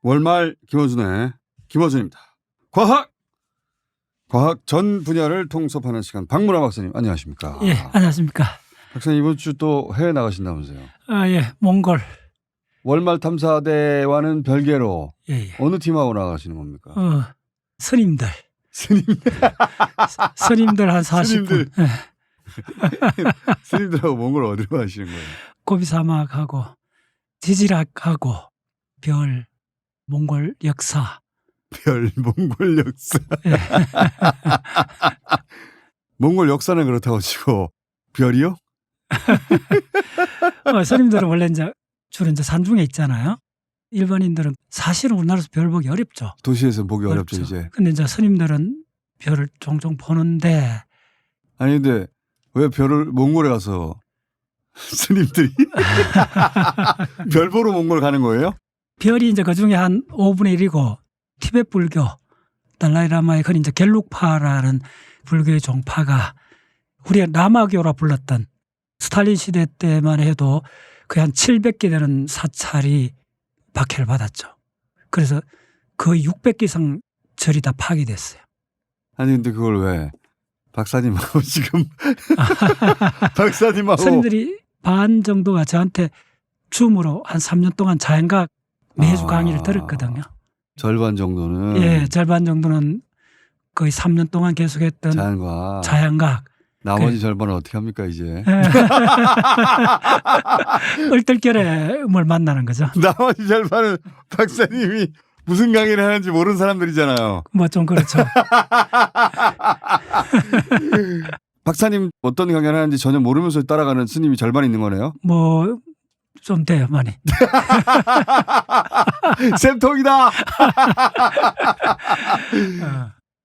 월말 김어준의 김어준입니다. 과학 전 분야를 통섭하는 시간. 박문화 박사님 안녕하십니까? 예, 안녕하십니까? 박사님 이번 주 또 해외 나가신다면서요? 아, 예, 몽골. 월말 탐사대와는 별개로 예. 어느 팀하고 나가시는 겁니까? 스님들. 스님들 한 40분. 예. 스님들하고 몽골 어디로 가시는 거예요? 고비 사막하고 지질학하고 별, 몽골 역사. 별, 몽골 역사. 예. 몽골 역사는 그렇다고 치고 별이요? 스님들은 원래 주로 산중에 있잖아요. 일반인들은 사실은 우리나라에서 별 보기 어렵죠. 도시에서 보기 어렵죠 이제. 근데 스님들은 별을 종종 보는데. 아니 근데 왜 별을 몽골에 가서 스님들이 별 보러 몽골 가는 거예요? 별이 그 중에 한 5분의 1이고 티베트 불교 달라이라마의 그 겔룩파라는 불교의 종파가 우리가 라마교라 불렀던 스탈린 시대 때만 해도 거의 한 700개 되는 사찰이 박해를 받았죠. 그래서 거의 600개 이상 절이 다 파괴됐어요. 아니 근데 그걸 왜 박사님하고 지금 박사님하고 스님들이 반 정도가 저한테 줌으로 한 3년 동안 자연과학 매주 강의를 들었거든요. 절반 정도는. 예, 절반 정도는 거의 3년 동안 계속했던 자연과학. 나머지 절반은 어떻게 합니까 이제? 얼떨결에 뭘 만나는 거죠. 나머지 절반은 박사님이 무슨 강의를 하는지 모르는 사람들이잖아요. 뭐 좀 그렇죠. 박사님 어떤 강의를 하는지 전혀 모르면서 따라가는 스님이 절반 있는 거네요? 뭐 좀 돼요 많이. 쌤통이다.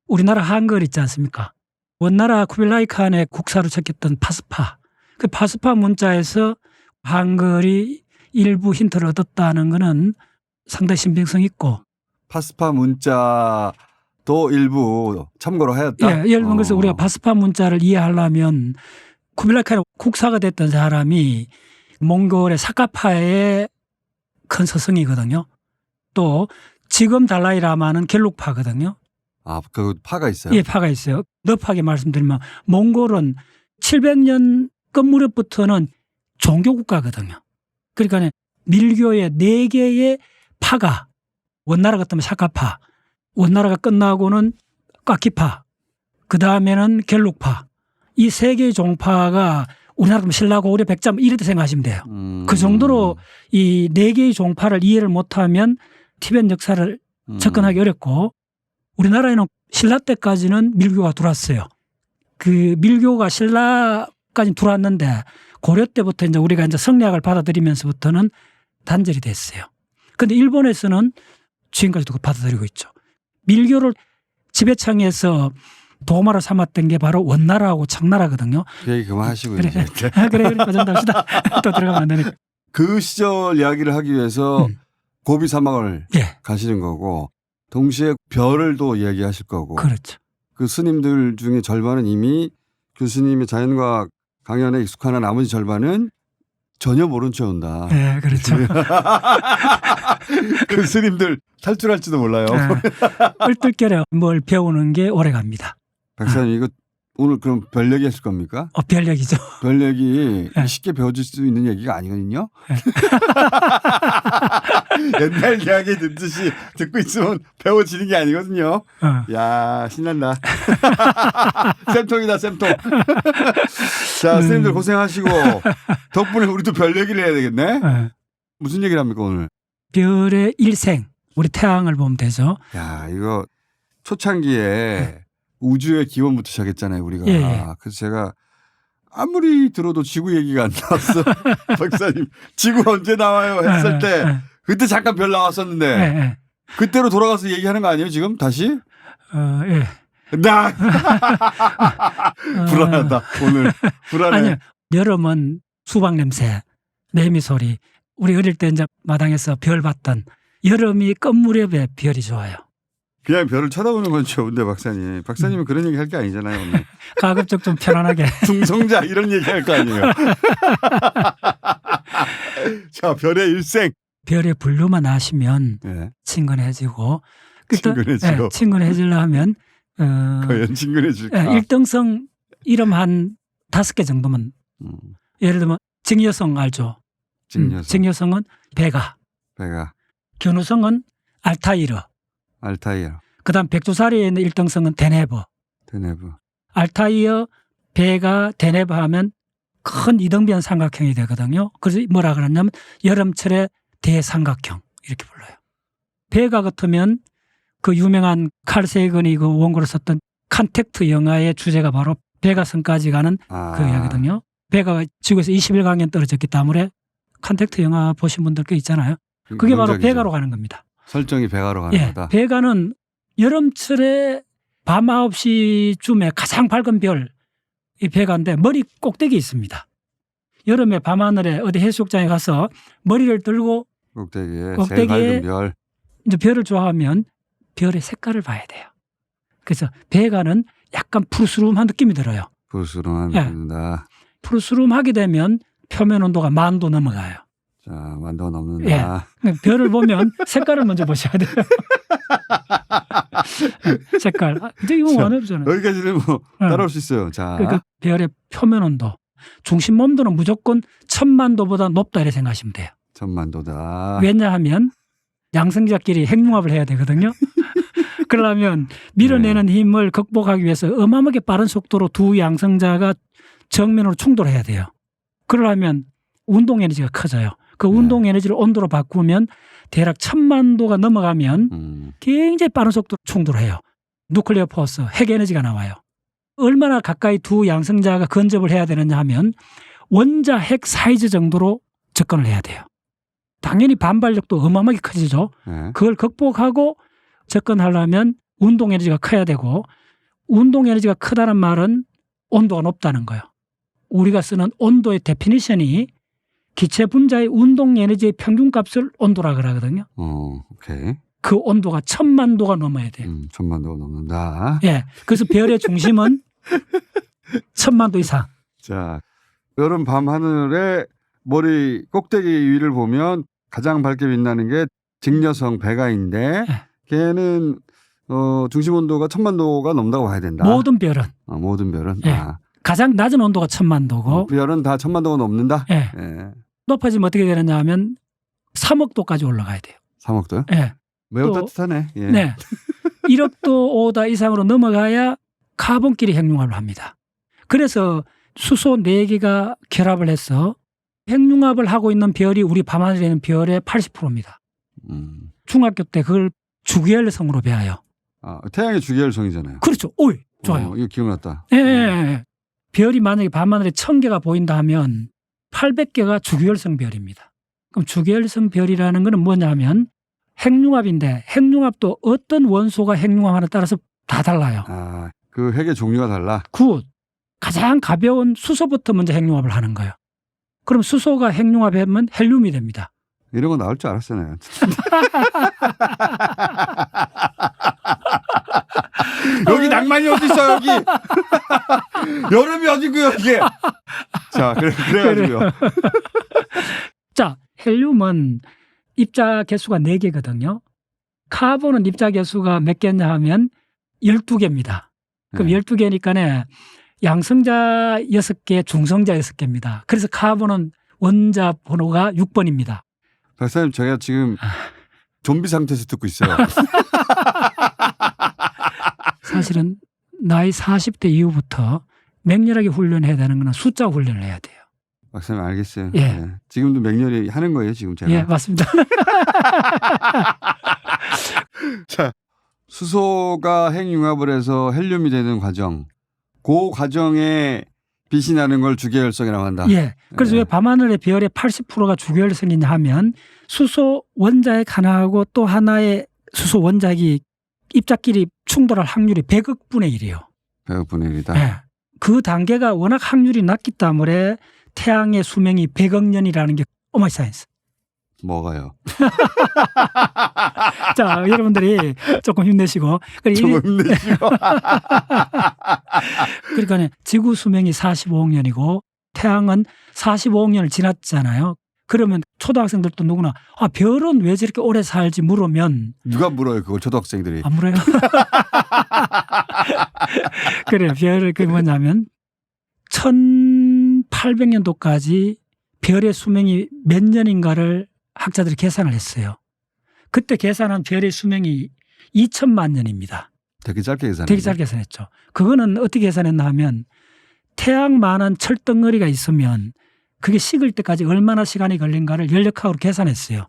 우리나라 한글 있지 않습니까? 원나라 쿠빌라이 칸의 국사로 쳤던 파스파. 그 파스파 문자에서 한글이 일부 힌트를 얻었다는 것은 상당히 신빙성 있고. 파스파 문자도 일부 참고로 하였다? 예, 예를 들어서 우리가 파스파 문자를 이해하려면 쿠빌라이 칸의 국사가 됐던 사람이 몽골의 사카파의 큰 스승이거든요. 또 지금 달라이라마는 겔룩파거든요. 아, 그 파가 있어요? 예, 파가 있어요. 넙하게 말씀드리면 몽골은 700년 끝 무렵부터는 종교국가거든요. 그러니까 밀교의 4개의 파가 원나라 같으면 사카파, 원나라가 끝나고는 까키파, 그 다음에는 겔룩파. 이 3개의 종파가 우리나라 같으면 신라 고구려 백자 이렇게 생각하시면 돼요. 그 정도로 이 4개의 종파를 이해를 못하면 티베트 역사를 접근하기 어렵고 우리나라에는 신라 때까지는 밀교가 들어왔어요. 그 밀교가 신라까지 들어왔는데 고려 때부터 우리가 성리학을 받아들이면서부터는 단절이 됐어요. 그런데 일본에서는 지금까지도 받아들이고 있죠. 밀교를 지배청에서 도마로 삼았던 게 바로 원나라하고 청나라거든요. 그 얘기 그만하시고요. 그래, 그래, 빠져나갑시다. 또 들어가면 안 되니까. 그 시절 이야기를 하기 위해서 고비 사막을 가시는 거고 동시에 별을 또 이야기하실 거고. 그렇죠. 그 스님들 중에 절반은 이미 교수님의 자연과학 강연에 익숙하나 나머지 절반은 전혀 모른 채 온다. 네, 그렇죠. 그 스님들 탈출할지도 몰라요. 얼떨결에 뭘 배우는 게 오래 갑니다. 박사님 이거 오늘 그럼 별 얘기 하실 겁니까? 별 얘기죠. 별 얘기 쉽게 배워질 수 있는 얘기가 아니거든요. 옛날 이야기 듣듯이 듣고 있으면 배워지는 게 아니거든요. 야 신난다. 쌤통이다 쌤통. 자 스님들 고생하시고 덕분에 우리도 별 얘기를 해야 되겠네. 무슨 얘기를 합니까 오늘? 별의 일생. 우리 태양을 보면 되죠. 야 이거 초창기에 우주의 기원부터 시작했잖아요 우리가. 그래서 제가 아무리 들어도 지구 얘기가 안 나왔어. 박사님 지구 언제 나와요 했을 때 그때 잠깐 별 나왔었는데 그때로 돌아가서 얘기하는 거 아니에요 지금 다시? 예. 나 불안하다 오늘. 불안해. 아니요. 여름은 수박 냄새, 매미 소리. 우리 어릴 때 마당에서 별 봤던 여름이 끝 무렵에 별이 좋아요. 그냥 별을 쳐다보는 건 좋은데 박사님은 그런 얘기 할 게 아니잖아요 오늘. 가급적 좀 편안하게. 중성자 이런 얘기 할 거 아니에요. 자 별의 일생 별의 분류만 아시면 예. 친근해지고 친근해지고. 예, 친근해지려 하면 과연 친근해질까? 1등성 이름 한 5개 정도면 예를 들면 증여성 알죠? 직녀성. 증여성은 베가, 배가 견우성은 알타이르, 알타이어, 그다음 백두사리에 있는 1등성은 데네브. 드네브. 알타이어, 베가, 데네브 하면 큰 이등변 삼각형이 되거든요. 그래서 뭐라 그러냐면 여름철의 대삼각형 이렇게 불러요. 베가 같으면 그 유명한 칼 세이건이 그 원고를 썼던 컨택트 영화의 주제가 바로 베가성까지 가는 그 이야기거든요. 베가가 지구에서 21광년 떨어졌기 때문에 컨택트 영화 보신 분들 꽤 있잖아요. 그게 바로 명작이죠. 베가로 가는 겁니다. 설정이 베가로 가는 예, 거다. 베가는 여름철에 밤 9시쯤에 가장 밝은 별, 이 베가인데 머리 꼭대기 있습니다. 여름에 밤하늘에 어디 해수욕장에 가서 머리를 들고 꼭대기에 꼭대기에 제일 밝은 별. 이제 별을 좋아하면 별의 색깔을 봐야 돼요. 그래서 베가는 약간 푸르스름한 느낌이 들어요. 부스름한 예. 다 푸르스름하게 되면 표면 온도가 10,000도 넘어가요. 자, 만도 넘는다. 별을 보면 색깔을 먼저 보셔야 돼요. 색깔. 이제 이거 안 해보잖아요. 여기까지는 뭐 따라올 수 있어요. 자, 그 별의 표면 온도, 중심 온도는 무조건 10,000,000도보다 높다 이렇게 생각하시면 돼요. 10,000,000도다. 왜냐하면 양성자끼리 핵융합을 해야 되거든요. 그러려면 밀어내는 힘을 극복하기 위해서 어마어마하게 빠른 속도로 두 양성자가 정면으로 충돌해야 돼요. 그러려면 운동 에너지가 커져요. 그 운동 에너지를 온도로 바꾸면 대략 10,000,000도가 넘어가면 굉장히 빠른 속도로 충돌해요. 누클리어 포스, 핵 에너지가 나와요. 얼마나 가까이 두 양성자가 근접을 해야 되느냐 하면 원자 핵 사이즈 정도로 접근을 해야 돼요. 당연히 반발력도 어마어마하게 커지죠. 네. 그걸 극복하고 접근하려면 운동 에너지가 커야 되고, 운동 에너지가 크다는 말은 온도가 높다는 거예요. 우리가 쓰는 온도의 데피니션이 기체 분자의 운동 에너지의 평균값을 온도라 그러거든요. 오케이. 그 온도가 10,000,000도가 넘어야 돼요. 10,000,000도가 넘는다. 예. 그래서 별의 중심은 10,000,000도 이상. 자, 여름 밤 하늘에 머리 꼭대기 위를 보면 가장 밝게 빛나는 게 직녀성 베가인데 걔는 중심 온도가 10,000,000도가 넘는다고 봐야 된다. 모든 별은. 모든 별은. 예. 가장 낮은 온도가 10,000,000도고. 별은 다 10,000,000도가 넘는다. 예. 예. 높아지면 어떻게 되느냐 하면 3억도까지 올라가야 돼요. 3억도요? 예. 매우 또, 따뜻하네. 예. 네. 1억도 오다 이상으로 넘어가야 카본끼리 핵융합을 합니다. 그래서 수소 4개가 결합을 해서 핵융합을 하고 있는 별이 우리 밤하늘에 있는 별의 80%입니다. 중학교 때 그걸 주기율성으로 배워요. 태양의 주기율성이잖아요. 그렇죠. 오이, 좋아요. 이거 기억났다. 예, 예, 예. 별이 만약에 밤하늘에 1,000개가 보인다 하면 800개가 주기율성 별입니다. 그럼 주기율성 별이라는 것은 뭐냐면 핵융합인데 핵융합도 어떤 원소가 핵융합하느냐에 따라서 다 달라요. 그 핵의 종류가 달라. 굿. 가장 가벼운 수소부터 먼저 핵융합을 하는 거예요. 그럼 수소가 핵융합하면 헬륨이 됩니다. 이런 거 나올 줄 알았어요. 여기 낭만이 어디 있어 여기. 여름이 어디고 여기. 자, 그래가지고요. 자, 헬륨은 입자 개수가 4개거든요. 카본은 입자 개수가 몇 개냐 하면 12개입니다. 그럼 12개니까 양성자 6개, 중성자 6개입니다. 그래서 카본은 원자 번호가 6번입니다. 박사님, 제가 지금 좀비 상태에서 듣고 있어요. 사실은 나이 40대 이후부터 맹렬하게 훈련해야 되는 건 숫자 훈련을 해야 돼요. 박사님, 알겠어요. 예. 네. 지금도 맹렬히 하는 거예요, 지금 제가. 예, 맞습니다. 자, 수소가 핵융합을 해서 헬륨이 되는 과정. 그 과정에 빛이 나는 걸 주기율성이라고 한다. 예. 그래서 왜 밤하늘의 별의 80%가 주기율성이냐 하면 수소 원자핵 하나하고 또 하나의 수소 원자핵이 입자끼리 충돌할 확률이 100억 분의 1이에요. 100억 분의 1이다. 예. 그 단계가 워낙 확률이 낮기 때문에 태양의 수명이 100억 년이라는 게 오마이 사이언스. 뭐가요? 자, 여러분들이 조금 힘내시고. 조금 힘내시고. 그러니까 지구 수명이 45억 년이고 태양은 45억 년을 지났잖아요. 그러면 초등학생들도 누구나 별은 왜 저렇게 오래 살지 물으면 누가 물어요 그걸 초등학생들이. 안 물어요. 그래요. 별을 그게 뭐냐면 1800년도까지 별의 수명이 몇 년인가를 학자들이 계산을 했어요. 그때 계산한 별의 수명이 2천만 년입니다. 되게 짧게 계산했네. 되게 짧게 계산했죠. 그거는 어떻게 계산했나 하면 태양만한 철덩어리가 있으면 그게 식을 때까지 얼마나 시간이 걸린가를 연력학으로 계산했어요.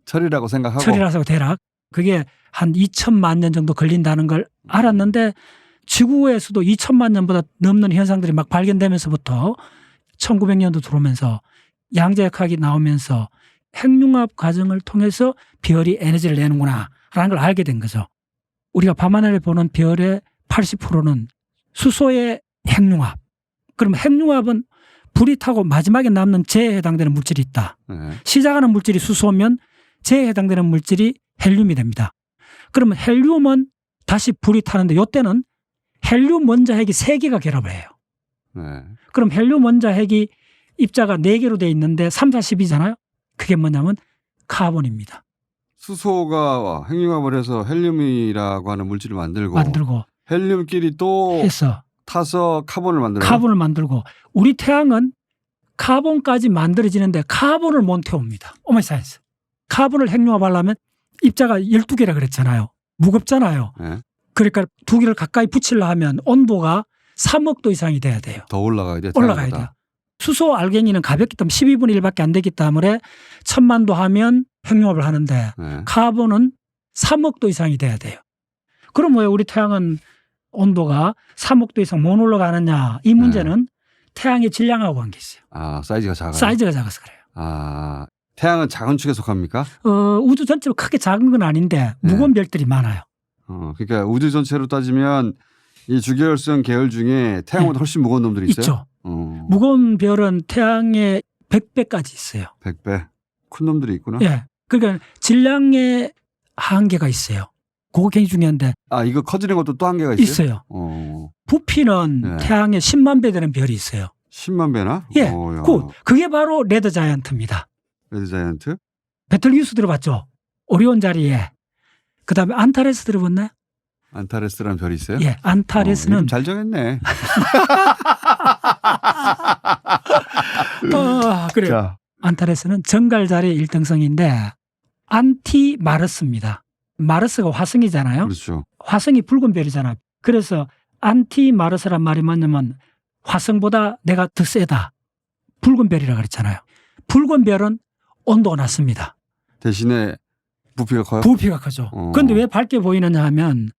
철이라고 생각하고. 철이라서 대략 그게 한 2천만 년 정도 걸린다는 걸 알았는데 지구에서도 2천만 년보다 넘는 현상들이 막 발견되면서부터 1900년도 들어오면서 양자역학이 나오면서 핵융합 과정을 통해서 별이 에너지를 내는구나 라는 걸 알게 된 거죠. 우리가 밤하늘에 보는 별의 80%는 수소의 핵융합. 그럼 핵융합은 불이 타고 마지막에 남는 재에 해당되는 물질이 있다. 네. 시작하는 물질이 수소면 재에 해당되는 물질이 헬륨이 됩니다. 그러면 헬륨은 다시 불이 타는데 이때는 헬륨 원자핵이 3개가 결합을 해요. 네. 그럼 헬륨 원자핵이 입자가 4개로 돼 있는데 3, 4, 10이잖아요. 그게 뭐냐면 카본입니다. 수소가 핵융합을 해서 헬륨이라고 하는 물질을 만들고 헬륨끼리 또 해서 타서 카본을 만들어요. 카본을 만들고 우리 태양은 카본까지 만들어지는데 카본을 못 태웁니다. 오마이 사이언스. 카본을 핵융합하려면 입자가 12개라 그랬잖아요. 무겁잖아요. 네. 그러니까 2개를 가까이 붙이려 하면 온도가 3억 도 이상이 돼야 돼요. 더 올라가야 돼요. 올라가야 돼요. 수소 알갱이는 가볍기 때문에 12분의 1밖에 안 되기 때문에 1000만 도 하면 핵융합을 하는데 네. 카본은 3억 도 이상이 돼야 돼요. 그럼 왜 우리 태양은 온도가 3억 도 이상 못 올라가느냐. 이 문제는 태양의 질량하고 관계 있어요. 사이즈가 작아요. 사이즈가 작아서 그래요. 태양은 작은 축에 속합니까? 우주 전체로 크게 작은 건 아닌데 무거운 별들이 많아요. 그러니까 우주 전체로 따지면 이 주계열성 계열 중에 태양보다 훨씬 무거운 놈들이 있어요? 있죠. 무거운 별은 태양의 100배까지 있어요. 100배. 큰 놈들이 있구나. 예. 그러니까 질량의 한계가 있어요. 그거 굉장히 중요한데. 이거 커지는 것도 또 한계가 있어요? 있어요. 부피는 태양의 10만 배 되는 별이 있어요. 10만 배나? 예. 그게 바로 레드 자이언트입니다. 레드 자이언트? 베텔기우스 들어봤죠? 오리온 자리에. 그다음에 안타레스 들어봤나요? 안타레스라는 별이 있어요? 예. 안타레스는 잘 정했네. 그래요. 자. 안타레스는 정갈 자리의 일등성인데 안티 마르스입니다. 마르스가 화성이잖아요. 그렇죠. 화성이 붉은 별이잖아요. 그래서 안티 마르스란 말이 뭐냐면 화성보다 내가 더 세다. 붉은 별이라 그랬잖아요. 붉은 별은 온도가 낮습니다. 대신에 부피가 커요? 부피가 크죠. 그런데 왜 밝게 보이느냐 하면